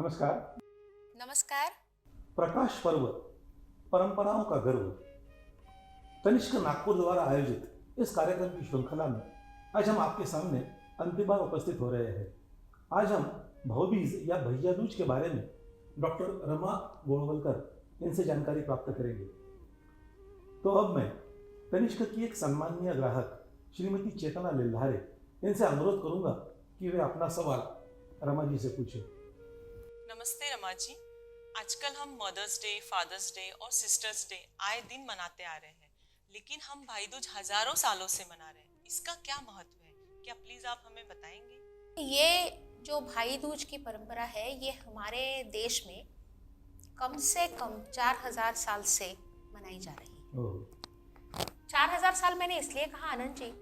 नमस्कार। नमस्कार। प्रकाश पर्व, परंपराओं का गर्व, तनिष्क नागपुर द्वारा आयोजित इस कार्यक्रम की श्रृंखला में आज हम आपके सामने अंतिम बार उपस्थित हो रहे हैं। आज हम भाऊबीज या भैया दूज के बारे में डॉक्टर रमा गोळवलकर इनसे जानकारी प्राप्त करेंगे। तो अब मैं तनिष्क की एक सम्माननीय ग्राहक श्रीमती चेतना लिल्हारे इनसे अनुरोध करूंगा कि वे अपना सवाल रमा जी से पूछें। नमस्ते रमा जी। आजकल हम मदर्स डे, फादर्स डे और सिस्टर्स डे आए दिन मनाते आ रहे हैं, लेकिन हम भाई दूज हजारों सालों से मना रहे हैं। इसका क्या महत्व है? क्या प्लीज आप हमें बताएंगे? ये जो भाई दूज की परंपरा है, ये हमारे देश में कम से कम 4000 साल से मनाई जा रही है। 4000 साल मैंने इसलिए कहा आनंद जी,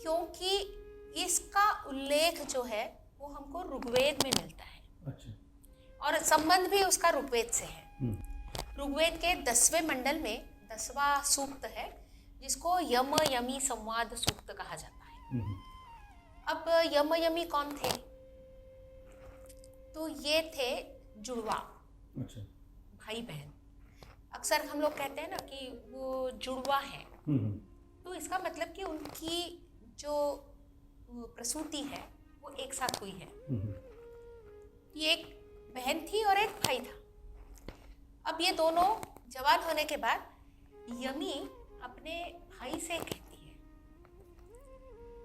क्योंकि इसका उल्लेख जो है वो हमको ऋग्वेद में मिलता है। अच्छा। और संबंध भी उसका ऋग्वेद से है। ऋग्वेद के 10वें मंडल में 10वां सूक्त है, जिसको यम यमी संवाद सूक्त कहा जाता है। अब यम यमी कौन थे? तो ये थे जुड़वा। अच्छा। भाई बहन। अक्सर हम लोग कहते हैं ना कि वो जुड़वा है। तो इसका मतलब कि उनकी जो प्रसूति है वो एक साथ हुई है। ये एक बहन थी और एक भाई था। अब ये दोनों जवान होने के बाद यमी अपने भाई से कहती है,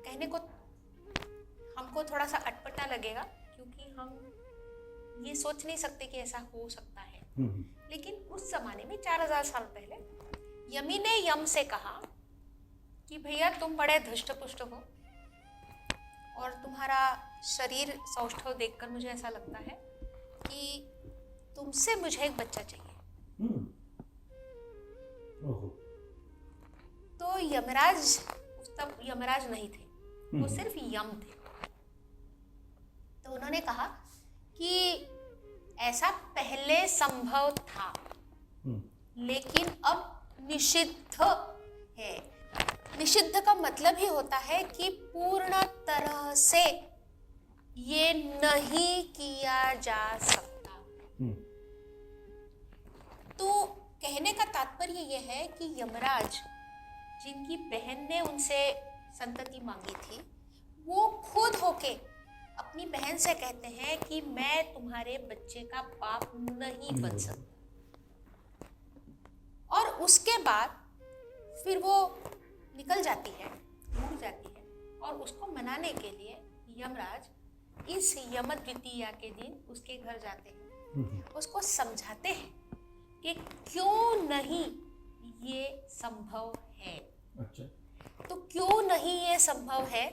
कहने को हमको थोड़ा सा अटपटा लगेगा क्योंकि हम ये सोच नहीं सकते कि ऐसा हो सकता है, लेकिन उस जमाने में 4000 साल पहले यमी ने यम से कहा कि भैया तुम बड़े धष्ट पुष्ट हो और तुम्हारा शरीर सौष्ठव देखकर मुझे ऐसा लगता है कि तुमसे मुझे एक बच्चा चाहिए। तो यमराज, तब यमराज नहीं थे, वो सिर्फ यम थे। तो उन्होंने कहा कि ऐसा पहले संभव था, लेकिन अब निषिद्ध है। निषिद्ध का मतलब ही होता है कि पूर्ण तरह से ये नहीं किया जा सकता। तो कहने का तात्पर्य यह है कि यमराज, जिनकी बहन ने उनसे संतति मांगी थी, वो खुद होके अपनी बहन से कहते हैं कि मैं तुम्हारे बच्चे का बाप नहीं बन सकता। और उसके बाद फिर वो निकल जाती है, उड़ जाती है, और उसको मनाने के लिए यमराज इस यम द्वितीया के दिन उसके घर जाते हैं, उसको समझाते हैं कि क्यों नहीं ये संभव है। अच्छा। तो क्यों नहीं ये संभव है,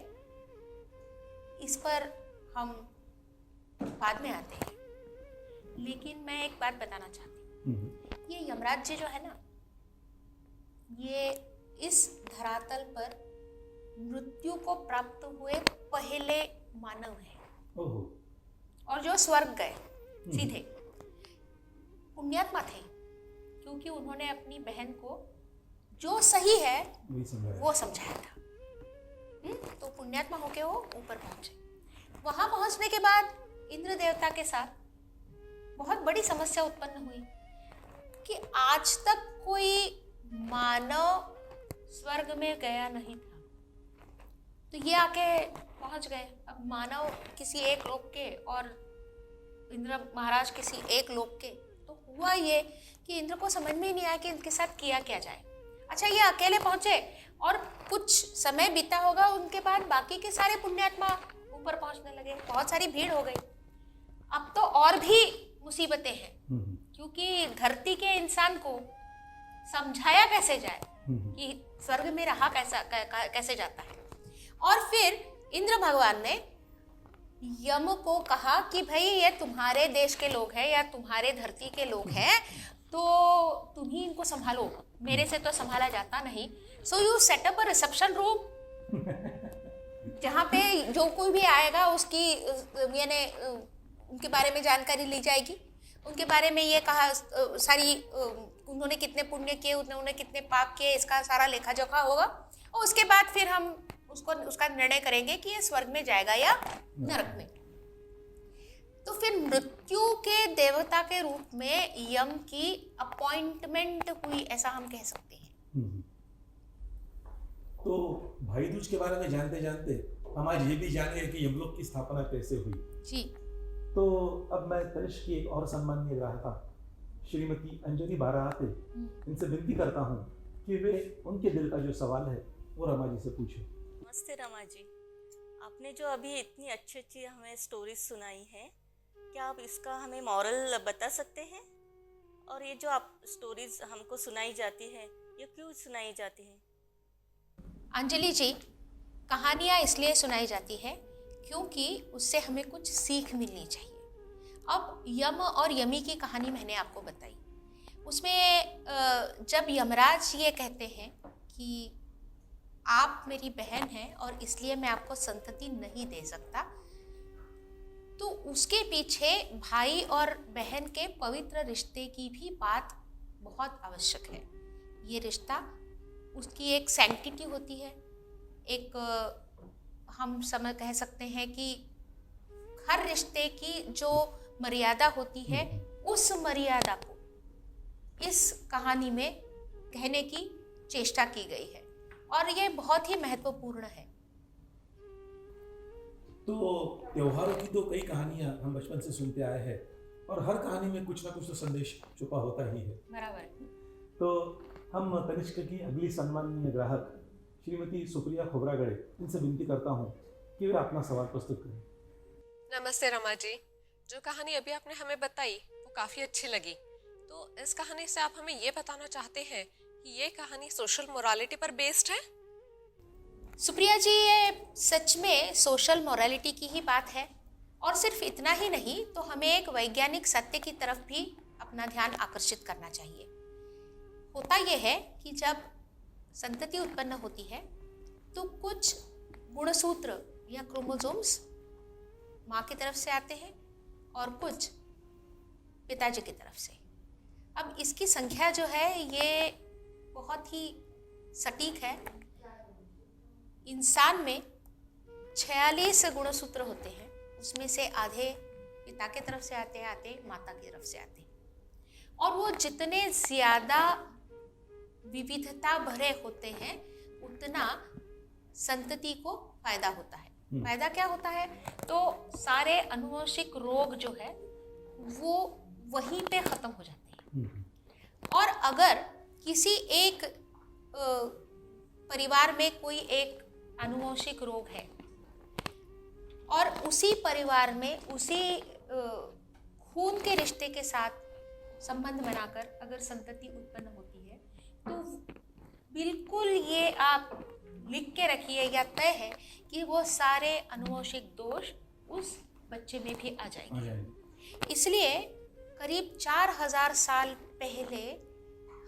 इस पर हम बाद में आते हैं, लेकिन मैं एक बात बताना चाहती हूँ। ये यमराज जी जो है ना, ये इस धरातल पर मृत्यु को प्राप्त हुए पहले मानव हैं। और जो स्वर्ग गए सीधे पुण्यात्मा थे, क्योंकि उन्होंने अपनी बहन को जो सही है वो समझाया था। तो पुण्यात्मा होके वो ऊपर पहुंचे। वहां पहुंचने के बाद इंद्र देवता के साथ बहुत बड़ी समस्या उत्पन्न हुई कि आज तक कोई मानव स्वर्ग में गया नहीं था। तो ये आके पहुंच गए। अब मानव किसी एक लोक के और इंद्र महाराज किसी एक लोक के। तो हुआ ये कि इंद्र को समझ में ही नहीं आया कि इनके साथ किया क्या जाए। अच्छा, ये अकेले पहुंचे और कुछ समय बीता होगा, उनके बाद बाकी के सारे पुण्यात्मा ऊपर पहुंचने लगे, बहुत सारी भीड़ हो गई। अब तो और भी मुसीबतें हैं, क्योंकि धरती के इंसान को समझाया कैसे जाए कि स्वर्ग में रहा कैसे जाता है। और फिर इंद्र भगवान ने यम को कहा कि भाई ये तुम्हारे देश के लोग हैं या तुम्हारे धरती के लोग हैं, तो तुम ही इनको संभालो, मेरे से तो संभाला जाता नहीं। So you set up a reception room, जहाँ पे जो कोई भी आएगा उसकी यानी उनके बारे में जानकारी ली जाएगी, उनके बारे में ये कहा सारी उन्होंने कितने पुण्य किए, उन्होंने कितने पाप किए, इसका सारा लेखा जोखा होगा। और उसके बाद फिर हम उसका निर्णय करेंगे कि ये स्वर्ग में जाएगा या नरक में। तो फिर मृत्यु के देवता के रूप में यम की अपॉइंटमेंट हुई, ऐसा हम कह सकते हैं। तो भाई दूज के बारे में जानते जानते हम आज ये भी जानेंगे कि यमलोक की स्थापना कैसे हुई। जी। तो अब मैं तनिष्क की एक और सम्माननीय ग्राहका श्रीमती अंजलि बाराते इनसे विनती करता हूँ कि वे उनके दिल का जो सवाल है वो रमा जी से पूछे। नमस्ते रमा जी, आपने जो अभी इतनी अच्छी अच्छी हमें स्टोरीज सुनाई है, क्या आप इसका हमें मॉरल बता सकते हैं? और ये जो आप स्टोरीज हमको सुनाई जाती है, ये क्यों सुनाई जाती है? अंजलि जी, कहानियाँ इसलिए सुनाई जाती है क्योंकि उससे हमें कुछ सीख मिलनी चाहिए। अब यम और यमी की कहानी मैंने आपको बताई, उसमें जब यमराज ये कहते हैं कि आप मेरी बहन हैं और इसलिए मैं आपको संतति नहीं दे सकता, तो उसके पीछे भाई और बहन के पवित्र रिश्ते की भी बात बहुत आवश्यक है। ये रिश्ता, उसकी एक सैंक्टिटी होती है, एक हम कह सकते हैं कि हर रिश्ते की जो मर्यादा होती है, उस मर्यादा को इस कहानी में कहने की चेष्टा की गई है और ये बहुत ही महत्वपूर्ण है। तो त्योहारों की तो कई कहानियां हम बचपन से सुनते आए हैं और हर कहानी में कुछ ना कुछ तो संदेश छुपा होता ही है। बराबर। तो हम तनिष्क की अगली सम्माननीय ग्राहक श्रीमती सुप्रिया खोबरागड़े इनसे विनती करता हूँ कि वे अपना सवाल प्रस्तुत करें। नमस्ते रमा जी, जो कहानी अभी आपने हमें बताई वो काफ़ी अच्छी लगी। तो इस कहानी से आप हमें ये बताना चाहते हैं कि ये कहानी सोशल मोरालिटी पर बेस्ड है? सुप्रिया जी, ये सच में सोशल मोरालिटी की ही बात है और सिर्फ इतना ही नहीं, तो हमें एक वैज्ञानिक सत्य की तरफ भी अपना ध्यान आकर्षित करना चाहिए। होता यह है कि जब संतति उत्पन्न होती है तो कुछ गुणसूत्र या क्रोमोसोम्स माँ की तरफ से आते हैं और कुछ पिताजी की तरफ से। अब इसकी संख्या जो है ये बहुत ही सटीक है। इंसान में 46 गुणसूत्र होते हैं, उसमें से आधे पिता की तरफ से आते हैं, आधे माता की तरफ से आते हैं। और वो जितने ज़्यादा विविधता भरे होते हैं उतना संतति को फायदा होता है। फायदा क्या होता है? तो सारे अनुवंशिक रोग जो है वो वहीं पे ख़त्म हो जाते हैं। और अगर किसी एक परिवार में कोई एक अनुवंशिक रोग है और उसी परिवार में उसी खून के रिश्ते के साथ संबंध बनाकर अगर संतति उत्पन्न होती है, तो बिल्कुल ये आप लिख के रखिए या तय है कि वो सारे अनुवंशिक दोष उस बच्चे में भी आ जाएंगे। इसलिए करीब 4000 साल पहले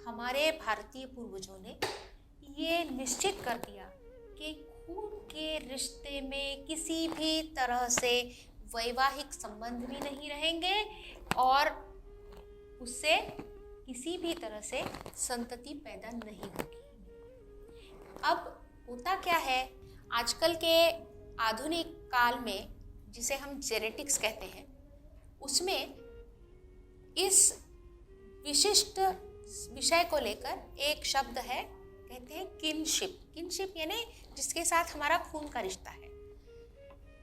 हमारे भारतीय पूर्वजों ने ये निश्चित कर दिया कि खून के रिश्ते में किसी भी तरह से वैवाहिक संबंध भी नहीं रहेंगे और उससे किसी भी तरह से संतति पैदा नहीं होगी। अब होता क्या है, आजकल के आधुनिक काल में जिसे हम जेनेटिक्स कहते हैं, उसमें इस विशिष्ट विषय को लेकर एक शब्द है, कहते हैं किनशिप। किनशिप यानी जिसके साथ हमारा खून का रिश्ता है।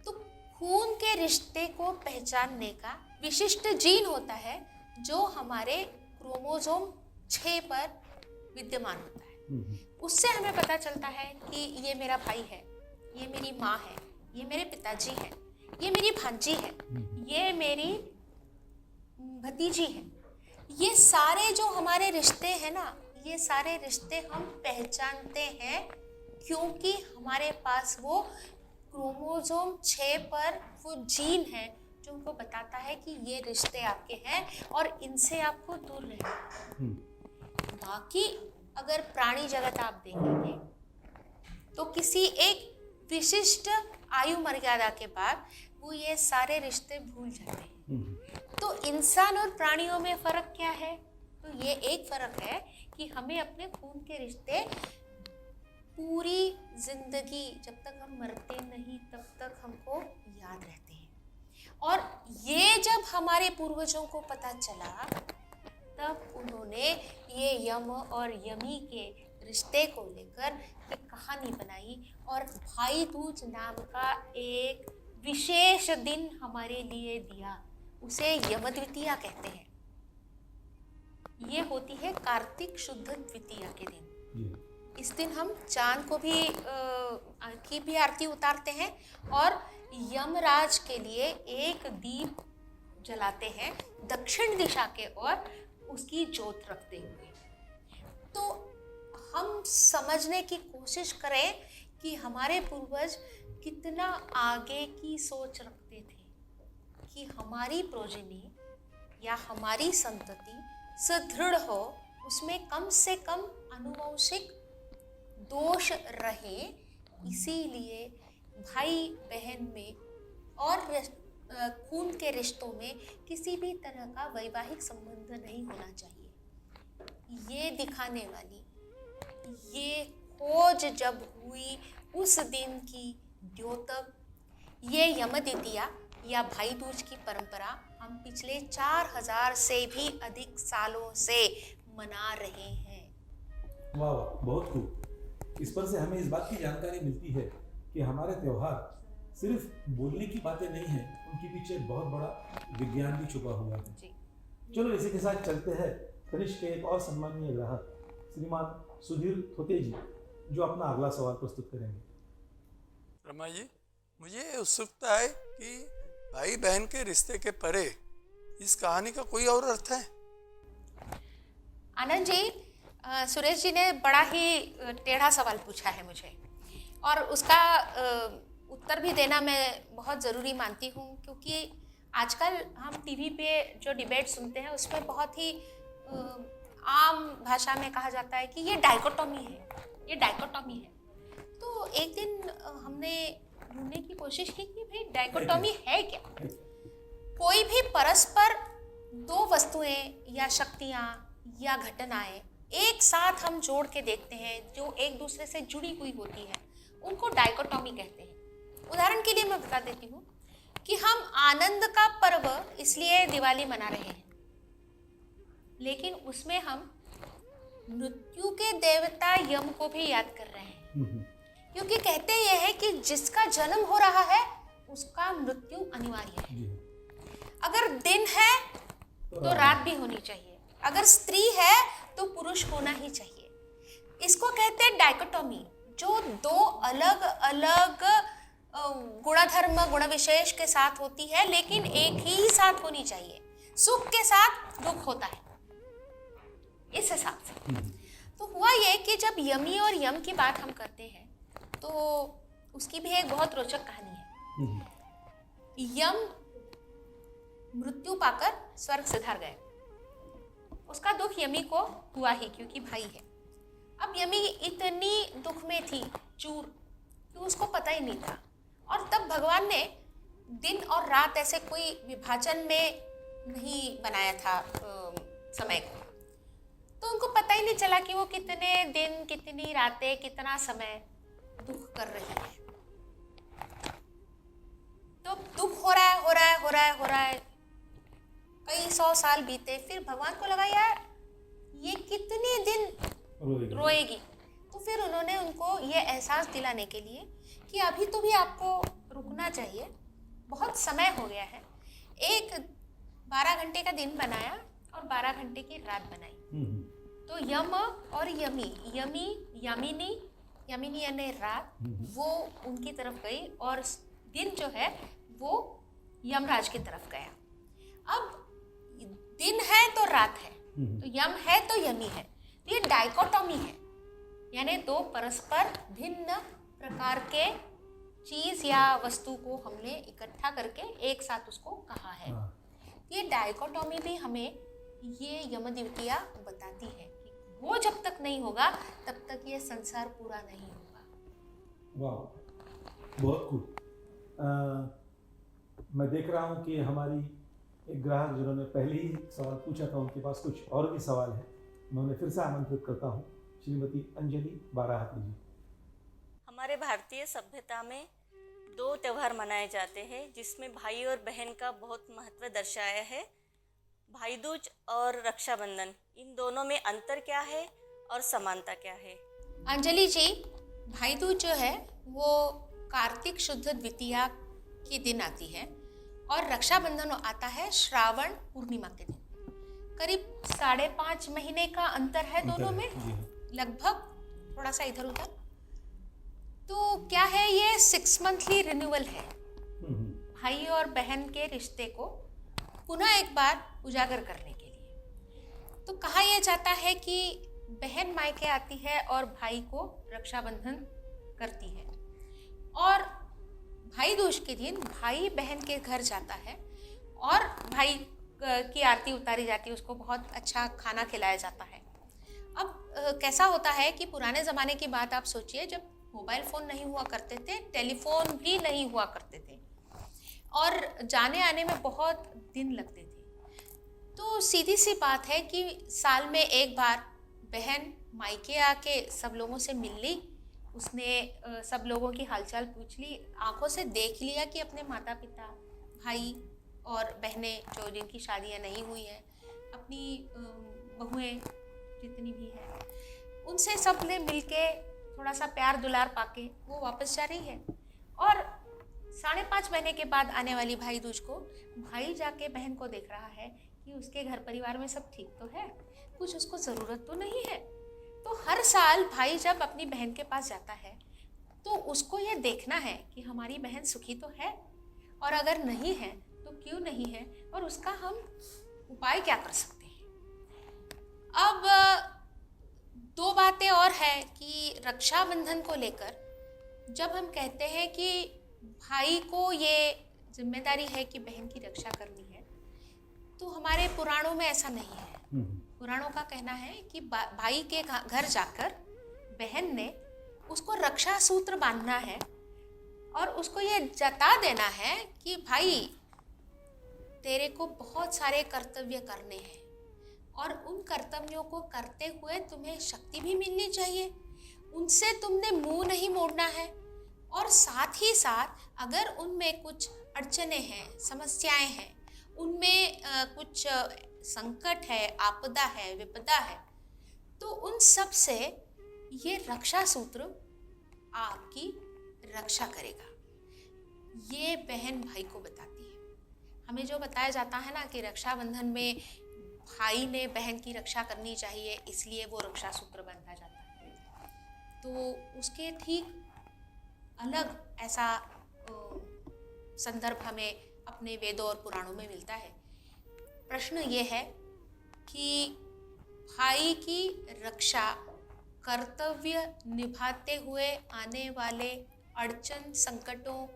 तो खून के रिश्ते को पहचानने का विशिष्ट जीन होता है जो हमारे क्रोमोसोम 6 पर विद्यमान होता है। उससे हमें पता चलता है कि ये मेरा भाई है, ये मेरी माँ है, ये मेरे पिताजी हैं, ये मेरी भांजी है, ये मेरी भतीजी है। ये सारे जो हमारे रिश्ते हैं ना, ये सारे रिश्ते हम पहचानते हैं क्योंकि हमारे पास वो क्रोमोसोम 6 पर वो जीन है जो उनको बताता है कि ये रिश्ते आपके हैं और इनसे आपको दूर रहना। बाकी अगर प्राणी जगत आप देखेंगे तो किसी एक विशिष्ट आयु मर्यादा के बाद वो ये सारे रिश्ते भूल जाते हैं। तो इंसान और प्राणियों में फ़र्क क्या है? तो ये एक फ़र्क है कि हमें अपने खून के रिश्ते पूरी जिंदगी, जब तक हम मरते नहीं तब तक हमको याद रहते हैं। और ये जब हमारे पूर्वजों को पता चला तब उन्होंने ये यम और यमी के रिश्ते को लेकर एक कहानी बनाई और भाई दूज नाम का एक विशेष दिन हमारे लिए दिया। उसे यम द्वितीया कहते हैं। ये होती है कार्तिक शुद्ध द्वितीया के दिन। जी। इस दिन हम चांद को भी की भी आरती उतारते हैं और यमराज के लिए एक दीप जलाते हैं दक्षिण दिशा के ओर, उसकी जोत रखते हुए। तो हम समझने की कोशिश करें कि हमारे पूर्वज कितना आगे की सोच रखते थे कि हमारी प्रोजनी या हमारी संतति सुदृढ़ हो, उसमें कम से कम आनुवंशिक दोष रहे। इसीलिए भाई बहन में और खून के रिश्तों में किसी भी तरह का वैवाहिक संबंध नहीं होना चाहिए। ये दिखाने वाली ये खोज जब हुई उस दिन की द्योतक, ये यम द्वितीया या भाई दूज की परंपरा हम पिछले 4000 से भी अधिक सालों से मना रहे हैं। वाह वाह, बहुत खूब। इस पर से हमें इस बात की जानकारी मिलती है कि हमारे त्योहार सिर्फ बोलने की बातें नहीं हैं, उनके पीछे बहुत बड़ा विज्ञान भी छुपा हुआ है। जी। चलो इसी के साथ चलते हैं कनिष्क के एक और सम्मानीय ग्राहक श्रीमान सुधीर थोते जी, जो अपना अगला सवाल प्रस्तुत करेंगे। रमा जी, मुझे उत्सुकता है कि भाई बहन के रिश्ते के परे इस कहानी का कोई और अर्थ है? आनंद जी, सुरेश जी ने बड़ा ही टेढ़ा सवाल पूछा है मुझे, और उसका उत्तर भी देना मैं बहुत ज़रूरी मानती हूँ, क्योंकि आजकल हम टीवी पे जो डिबेट सुनते हैं उसमें बहुत ही आम भाषा में कहा जाता है कि ये डाइकोटॉमी है, ये डाइकोटॉमी है। तो एक दिन हमने ढूंढने की कोशिश की कि भाई डाइकोटॉमी है क्या। कोई भी परस्पर दो वस्तुएं या शक्तियाँ या घटनाएं एक साथ हम जोड़ के देखते हैं जो एक दूसरे से जुड़ी हुई होती है, उनको डाइकोटॉमी कहते हैं। उदाहरण के लिए मैं बता देती हूँ कि हम आनंद का पर्व इसलिए दिवाली मना रहे हैं, लेकिन उसमें हम मृत्यु के देवता यम को भी याद कर रहे हैं, क्योंकि कहते यह है कि जिसका जन्म हो रहा है उसका मृत्यु अनिवार्य है। अगर दिन है तो रात भी होनी चाहिए, अगर स्त्री है तो पुरुष होना ही चाहिए। इसको कहते हैं डाइकोटॉमी, जो दो अलग अलग गुणधर्म गुण विशेष के साथ होती है, लेकिन एक ही साथ होनी चाहिए। सुख के साथ दुख होता है, इस हिसाब से। तो हुआ ये कि जब यमी और यम की बात हम करते हैं तो उसकी भी एक बहुत रोचक कहानी है। यम मृत्यु पाकर स्वर्ग सिधार गए, उसका दुख यमी को हुआ ही, क्योंकि भाई है। अब यमी इतनी दुख में थी चूर कि उसको पता ही नहीं था, और तब भगवान ने दिन और रात ऐसे कोई विभाजन में नहीं बनाया था समय को, तो उनको पता ही नहीं चला कि वो कितने दिन, कितनी रातें, कितना समय दुख कर रही है। तो दुख हो रहा है, कई 100 साल बीते, फिर भगवान को लगा यार ये कितने दिन रोएगी। तो फिर उन्होंने उनको ये एहसास दिलाने के लिए कि अभी तो भी आपको रुकना चाहिए, बहुत समय हो गया है। एक 12 घंटे का दिन बनाया और 12 घंटे की रात बनाई। तो यम और यमी, यामिनी यानी रात, वो उनकी तरफ गई और दिन जो है वो यमराज की तरफ गया। अब दिन है तो रात है, तो यम है तो यमी है। ये डाइकोटॉमी है, यानी दो परस्पर भिन्न प्रकार के चीज या वस्तु को हमने इकट्ठा करके एक साथ उसको कहा है। ये डाइकोटॉमी भी हमें ये यम द्वितीया बताती है कि वो जब तक नहीं होगा तब तक ये संसार पूरा नहीं होगा। वाह, बहुत खूब। मैं देख रहा हूँ कि हमारी एक ग्राहक जिन्होंने पहले ही सवाल पूछा था, उनके पास कुछ और भी सवाल है। मैं उन्हें फिर से आमंत्रित करता हूँ, श्रीमती अंजलि बाराहाती जी। हमारे भारतीय सभ्यता में दो त्यौहार मनाए जाते हैं जिसमें भाई और बहन का बहुत महत्व दर्शाया है। भाई दूज और रक्षाबंधन, इन दोनों में अंतर क्या है और समानता क्या है? अंजलि जी, भाई दूज जो है वो कार्तिक शुद्ध द्वितीया के दिन आती है और रक्षाबंधन आता है श्रावण पूर्णिमा के दिन। करीब 5.5 महीने का अंतर है दोनों में, लगभग, थोड़ा सा इधर उधर। तो क्या है, ये 6 मंथली रिन्यूअल है भाई और बहन के रिश्ते को पुनः एक बार उजागर करने के लिए। तो कहा यह जाता है कि बहन मायके आती है और भाई को रक्षाबंधन करती है, और भाई दूज के दिन भाई बहन के घर जाता है और भाई की आरती उतारी जाती है, उसको बहुत अच्छा खाना खिलाया जाता है। अब कैसा होता है कि पुराने ज़माने की बात आप सोचिए, जब मोबाइल फ़ोन नहीं हुआ करते थे, टेलीफोन भी नहीं हुआ करते थे और जाने आने में बहुत दिन लगते थे। तो सीधी सी बात है कि साल में एक बार बहन मायके आके सब लोगों से मिल ली, उसने सब लोगों की हालचाल पूछ ली, आंखों से देख लिया कि अपने माता पिता, भाई और बहनें जो जिनकी शादियां नहीं हुई हैं, अपनी बहुएं जितनी भी हैं, उनसे सब ने मिलके थोड़ा सा प्यार दुलार पाके वो वापस जा रही है। और 5.5 महीने के बाद आने वाली भाई दूज को भाई जाके बहन को देख रहा है कि उसके घर परिवार में सब ठीक तो है, कुछ उसको ज़रूरत तो नहीं है। तो हर साल भाई जब अपनी बहन के पास जाता है तो उसको ये देखना है कि हमारी बहन सुखी तो है, और अगर नहीं है तो क्यों नहीं है, और उसका हम उपाय क्या कर सकते हैं। अब 2 बातें और है कि रक्षाबंधन को लेकर जब हम कहते हैं कि भाई को ये जिम्मेदारी है कि बहन की रक्षा करनी है, तो हमारे पुराणों में ऐसा नहीं है। पुराणों का कहना है कि भाई के घर जाकर बहन ने उसको रक्षा सूत्र बांधना है और उसको ये जता देना है कि भाई तेरे को बहुत सारे कर्तव्य करने हैं और उन कर्तव्यों को करते हुए तुम्हें शक्ति भी मिलनी चाहिए, उनसे तुमने मुंह नहीं मोड़ना है, और साथ ही साथ अगर उनमें कुछ अड़चने हैं, समस्याएं हैं, उनमें कुछ संकट है, आपदा है, विपदा है, तो उन सब से ये रक्षा सूत्र आपकी रक्षा करेगा। ये बहन भाई को बताती है। हमें जो बताया जाता है ना कि रक्षाबंधन में भाई ने बहन की रक्षा करनी चाहिए, इसलिए वो रक्षा सूत्र बांधा जाता है, तो उसके ठीक अलग ऐसा संदर्भ हमें अपने वेदों और पुराणों में मिलता है। प्रश्न ये है कि भाई की रक्षा कर्तव्य निभाते हुए आने वाले अड़चन संकटों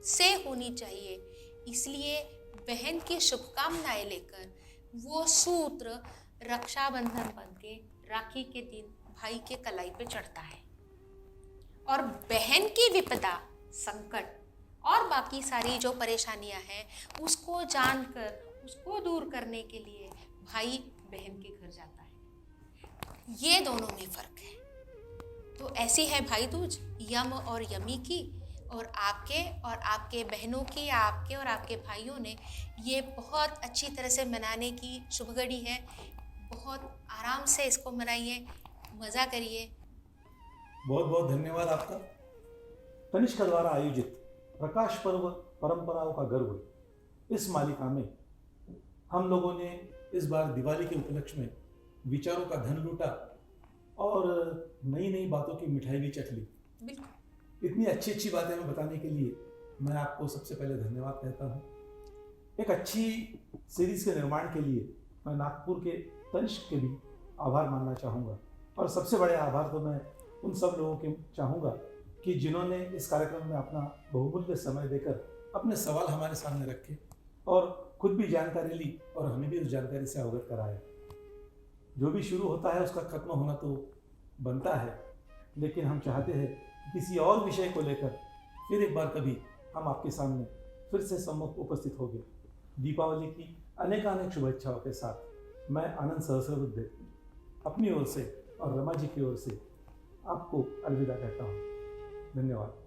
से होनी चाहिए, इसलिए बहन की शुभकामनाएं लेकर वो सूत्र रक्षाबंधन बन के राखी के दिन भाई के कलाई पे चढ़ता है, और बहन की विपदा, संकट और बाकी सारी जो परेशानियां हैं उसको जानकर उसको दूर करने के लिए भाई बहन के घर जाता है। ये दोनों में फर्क है। तो ऐसी है भाई दूज यम और यमी की, और आपके बहनों की, आपके और आपके भाइयों ने ये बहुत अच्छी तरह से मनाने की शुभ घड़ी है। बहुत आराम से इसको मनाइए, मज़ा करिए। बहुत बहुत धन्यवाद आपका। तनिष्का द्वारा आयोजित प्रकाश पर्व परंपराओं का गर्व, इस मालिका में हम लोगों ने इस बार दिवाली के उपलक्ष्य में विचारों का धन लूटा और नई नई बातों की मिठाई भी चख ली। इतनी अच्छी अच्छी बातें हमें बताने के लिए मैं आपको सबसे पहले धन्यवाद कहता हूँ। एक अच्छी सीरीज के निर्माण के लिए मैं नागपुर के तनिष्क के भी आभार मानना चाहूँगा, और सबसे बड़े आभार तो मैं उन सब लोगों के चाहूँगा कि जिन्होंने इस कार्यक्रम में अपना बहुमूल्य समय देकर अपने सवाल हमारे सामने रखे और खुद भी जानकारी ली और हमें भी उस जानकारी से अवगत कराया। जो भी शुरू होता है उसका खत्म होना तो बनता है, लेकिन हम चाहते हैं कि किसी और विषय को लेकर फिर एक बार कभी हम आपके सामने फिर से सम्मुख उपस्थित होंगे। दीपावली की अनेकानेक शुभेच्छाओं के साथ मैं आनंद सहस्रबुद्धे अपनी ओर से और रमा जी की ओर से आपको अलविदा कहता हूँ। धन्यवाद।